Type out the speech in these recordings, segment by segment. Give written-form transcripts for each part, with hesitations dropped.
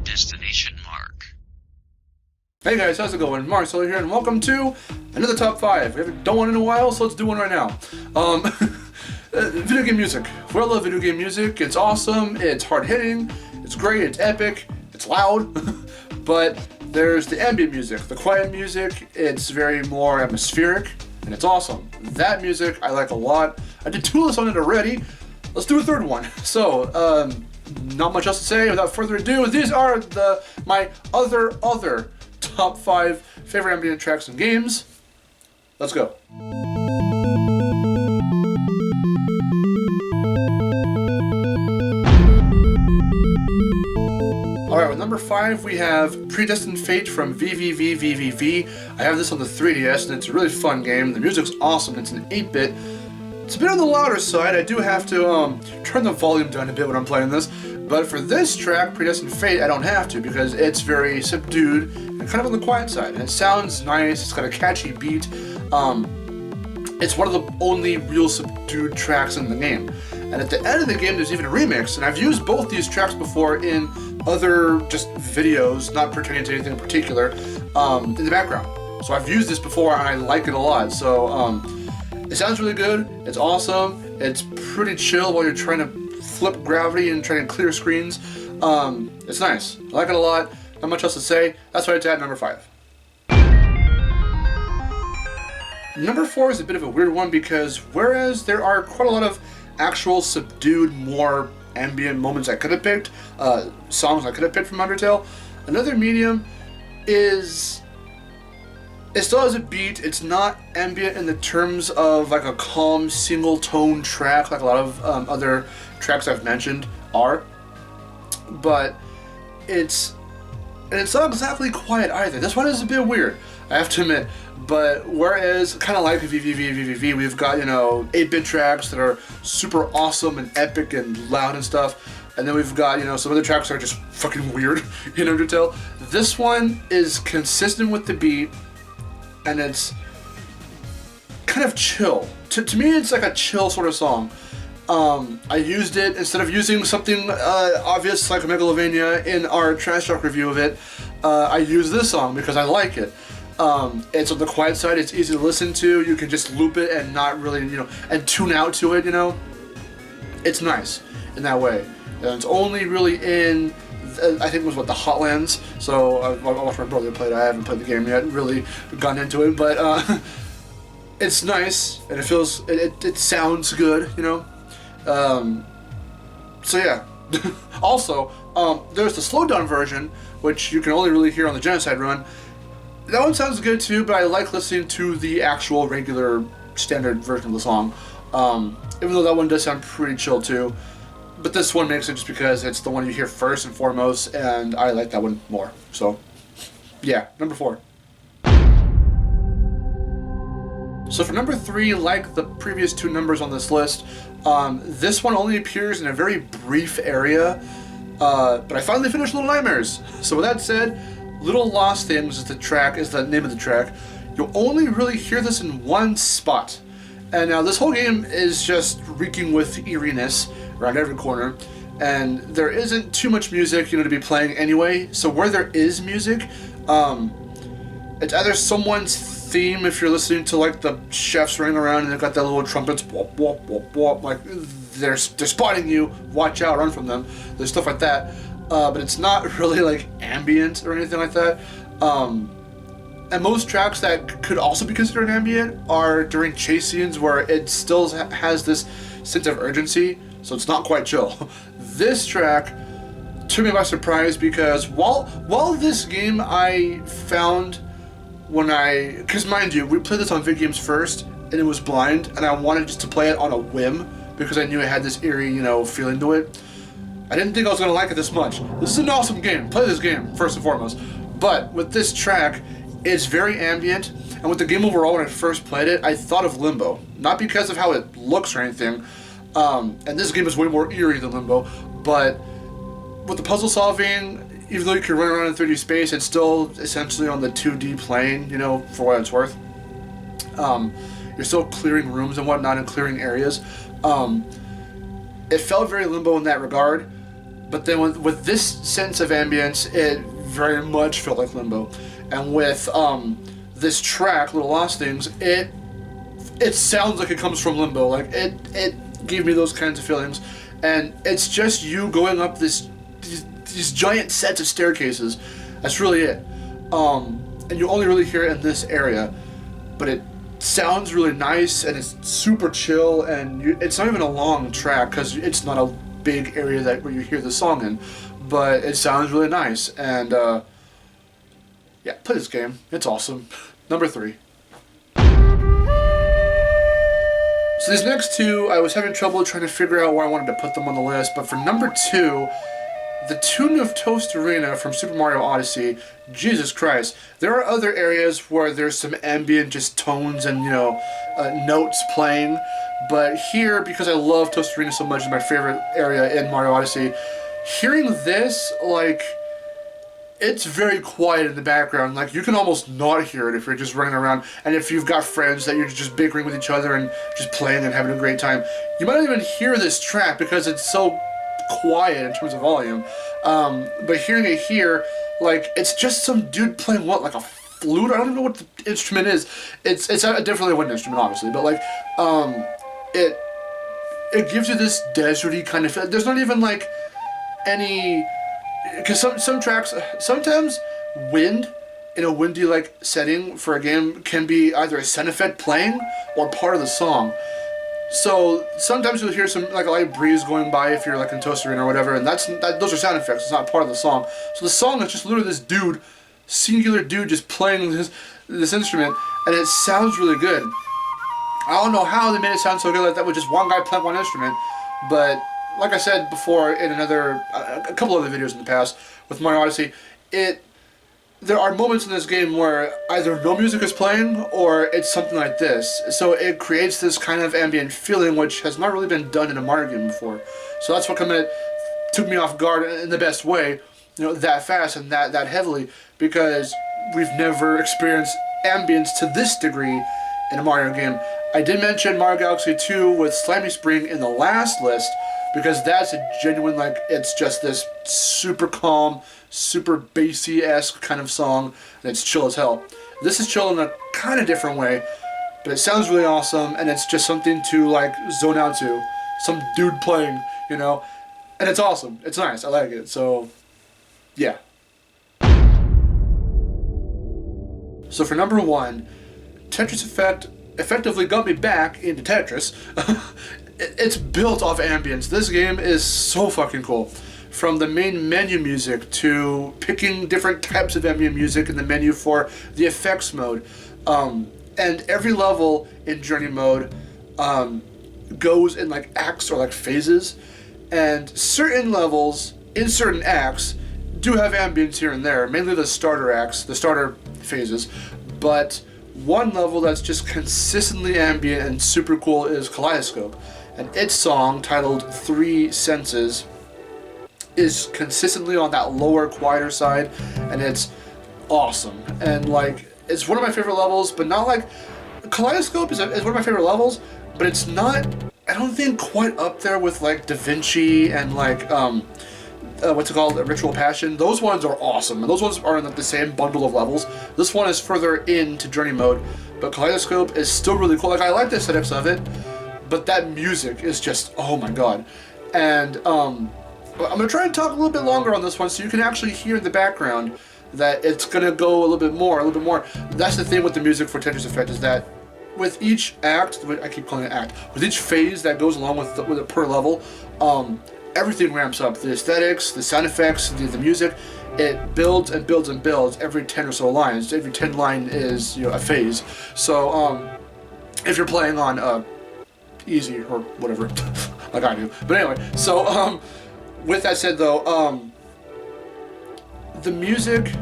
Destination Mark. Hey guys, how's it going? Mark Solo here, and welcome to another top 5. We haven't done one in a while, so let's do one right now. Video game music. We all love video game music. It's awesome, it's hard-hitting, it's great, it's epic, it's loud, but there's the ambient music, the quiet music. It's very more atmospheric, and it's awesome. That music I like a lot. I did 2 lists on it already. Let's do a 3rd one. So, not much else to say. Without further ado, these are my other top 5 favorite ambient tracks and games. Let's go. Alright, with number 5 we have Predestined Fate from VVVVVV. I have this on the 3DS and it's a really fun game. The music's awesome. It's an 8-bit. It's a bit on the louder side. I do have to turn the volume down a bit when I'm playing this. But for this track, Predestined Fate, I don't have to because it's very subdued and kind of on the quiet side. And it sounds nice. It's got a catchy beat. It's one of the only real subdued tracks in the game. And at the end of the game, there's even a remix. And I've used both these tracks before in other just videos, not pertaining to anything in particular, in the background. So I've used this before and I like it a lot. So it sounds really good. It's awesome. It's pretty chill while you're trying to flip gravity and trying to clear screens. It's nice. I like it a lot. Not much else to say. That's why it's at number 5. Number 4 is a bit of a weird one because whereas there are quite a lot of actual subdued, more ambient moments I could have picked, songs I could have picked from Undertale, another medium is... It still has a beat. It's not ambient in the terms of like a calm single tone track like a lot of other tracks I've mentioned are, but it's not exactly quiet either. This one is a bit weird, I have to admit. But whereas kind of like VVVVVV, we've got 8-bit tracks that are super awesome and epic and loud and stuff, and then we've got some other tracks that are just fucking weird in Undertale. This one is consistent with the beat. And it's kind of chill. To me, it's like a chill sort of song. I used it, instead of using something obvious like a Megalovania in our Trash Talk review of it, I use this song because I like it. It's on the quiet side, it's easy to listen to, you can just loop it and not really, and tune out to it, It's nice in that way. And it's only really in... I think it was the Hotlands. So I watched my brother play it. I haven't played the game yet, really gotten into it, but it's nice and it sounds good, So yeah. Also, there's the slowed down version, which you can only really hear on the Genocide run. That one sounds good too, but I like listening to the actual regular standard version of the song. Even though that one does sound pretty chill too. But this one makes it just because it's the one you hear first and foremost, and I like that one more. So, yeah, number 4. So for number 3, like the previous 2 numbers on this list, this one only appears in a very brief area, but I finally finished Little Nightmares. So with that said, Little Lost Things is the name of the track. You'll only really hear this in one spot. And now this whole game is just reeking with eeriness around every corner, and there isn't too much music, to be playing anyway. So where there is music, it's either someone's theme if you're listening to like the chefs running around and they've got that little trumpets, wop wop wop wop, like they're spotting you, watch out, run from them. There's stuff like that, but it's not really like ambient or anything like that. And most tracks that could also be considered ambient are during chase scenes where it still has this sense of urgency, so it's not quite chill. This track took me by surprise because while this game I found because mind you, we played this on Vid Games first and it was blind, and I wanted just to play it on a whim because I knew it had this eerie, feeling to it. I didn't think I was going to like it this much. This is an awesome game. Play this game, first and foremost. But with this track, it's very ambient, and with the game overall, when I first played it, I thought of Limbo. Not because of how it looks or anything, and this game is way more eerie than Limbo, but with the puzzle solving, even though you can run around in 3D space, it's still essentially on the 2D plane, for what it's worth. You're still clearing rooms and whatnot and clearing areas. It felt very Limbo in that regard, But then with this sense of ambience, it very much felt like Limbo. And with this track, Little Lost Things, it sounds like it comes from Limbo. Like it gave me those kinds of feelings. And it's just you going up these giant sets of staircases. That's really it. And you only really hear it in this area, but it sounds really nice and it's super chill. And it's not even a long track because it's not a big area where you hear the song in, but it sounds really nice. And yeah, play this game. It's awesome. Number 3. So these next two, I was having trouble trying to figure out where I wanted to put them on the list, but for number 2, the tune of TOSTARE from Super Mario Odyssey, Jesus Christ. There are other areas where there's some ambient just tones and, notes playing, but here, because I love TOSTARE so much, it's my favorite area in Mario Odyssey, hearing this, like, it's very quiet in the background. Like, you can almost not hear it if you're just running around, and if you've got friends that you're just bickering with each other and just playing and having a great time, you might not even hear this track because it's so quiet in terms of volume. But hearing it here, like, it's just some dude playing what, like a flute? I don't even know what the instrument is. It's a definitely a wind instrument, obviously, but like, it gives you this deserty kind of feel. There's not even like any, because some tracks, sometimes wind in a windy like setting for a game can be either a sound effect playing or part of the song. So sometimes you'll hear some like a light breeze going by if you're like in TOSTARE or whatever, and those are sound effects. It's not part of the song. So the song is just literally this dude, singular dude, just playing this instrument, and it sounds really good. I don't know how they made it sound so good like that with just one guy playing one instrument, but like I said before in a couple other videos in the past with Mario Odyssey, there are moments in this game where either no music is playing or it's something like this. So it creates this kind of ambient feeling which has not really been done in a Mario game before. So that's what kind of took me off guard in the best way, that fast and that heavily, because we've never experienced ambience to this degree in a Mario game. I did mention Mario Galaxy 2 with Slimy Spring in the last list, because that's a genuine, like, it's just this super calm, super bassy-esque kind of song, and it's chill as hell. This is chill in a kind of different way, but it sounds really awesome, and it's just something to, like, zone out to. Some dude playing, and it's awesome. It's nice. I like it. So, yeah. So for number 1, Tetris Effect effectively got me back into Tetris. It's built off ambience. This game is so fucking cool. From the main menu music to picking different types of ambient music in the menu for the effects mode. And every level in journey mode goes in like acts or like phases. And certain levels in certain acts do have ambience here and there, mainly the starter acts, the starter phases. But one level that's just consistently ambient and super cool is Kaleidoscope. And its song, titled 3 Senses, is consistently on that lower, quieter side, and it's awesome. And like, it's one of my favorite levels, but not like, Kaleidoscope is one of my favorite levels, but it's not, I don't think, quite up there with like Da Vinci and like, what's it called, Ritual Passion. Those ones are awesome, and those ones are in the same bundle of levels. This one is further into journey mode, but Kaleidoscope is still really cool. Like, I like the aesthetics of it, but that music is just, oh my god. And I'm gonna try and talk a little bit longer on this one so you can actually hear in the background that it's gonna go a little bit more. That's the thing with the music for Tetris Effect, is that with each act, I keep calling it act, with each phase that goes along with it per level, everything ramps up. The aesthetics, the sound effects, the music, it builds and builds and builds every 10 or so lines. Every 10 line is a phase. So if you're playing on easy or whatever, like I do. But anyway, so with that said though, the music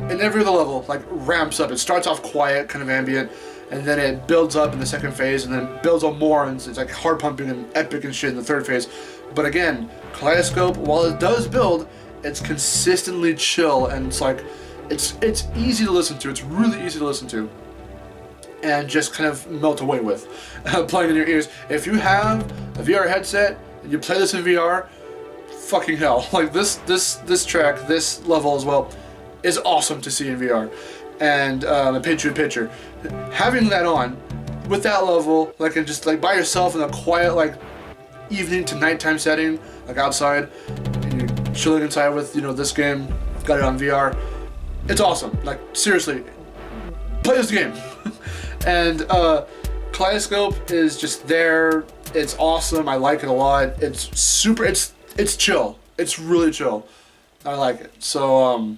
in every other level like ramps up. It starts off quiet, kind of ambient, and then it builds up in the second phase, and then builds up more, and it's like heart pumping and epic and shit in the third phase. But again, Kaleidoscope, while it does build, it's consistently chill, and it's like, it's easy to listen to. It's really easy to listen to, and just kind of melt away with, playing in your ears. If you have a VR headset and you play this in VR, fucking hell. Like this track, this level as well, is awesome to see in VR. And the picture, having that on with that level, like, and just like by yourself in a quiet, like, evening to nighttime setting, like outside, and you're chilling inside with, you know, this game, got it on VR. It's awesome. Like, seriously, play this game. And Kaleidoscope is just there. It's awesome. I like it a lot. It's super. It's chill. It's really chill. I like it. So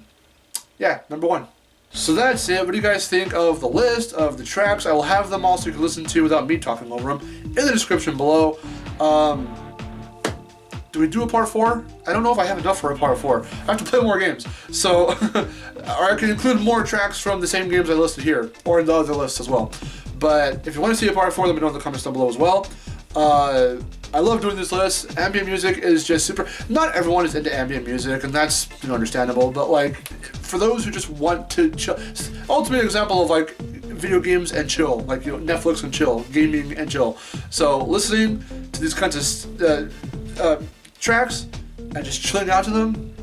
yeah, number 1. So that's it. What do you guys think of the list of the tracks? I will have them all so you can listen to without me talking over them in the description below. Do we do a part 4? I don't know if I have enough for a part 4. I have to play more games. So, or I can include more tracks from the same games I listed here, or in the other lists as well. But if you want to see a part 4, let me know in the comments down below as well. I love doing this list. Ambient music is just super. Not everyone is into ambient music, and that's, you know, understandable. But like, for those who just want to chill, ultimate example of like video games and chill, like, you know, Netflix and chill, gaming and chill. So listening to these kinds of tracks and just chilling out to them,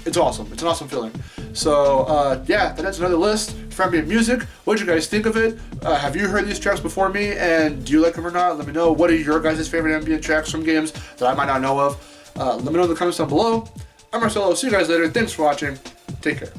it's awesome. It's an awesome feeling. So yeah, that's another list for ambient music. What did you guys think of it? Have you heard these tracks before me, and do you like them or not? Let me know. What are your guys' favorite ambient tracks from games that I might not know of? Let me know in the comments down below. I'm Marcelo. See you guys later. Thanks for watching. Take care.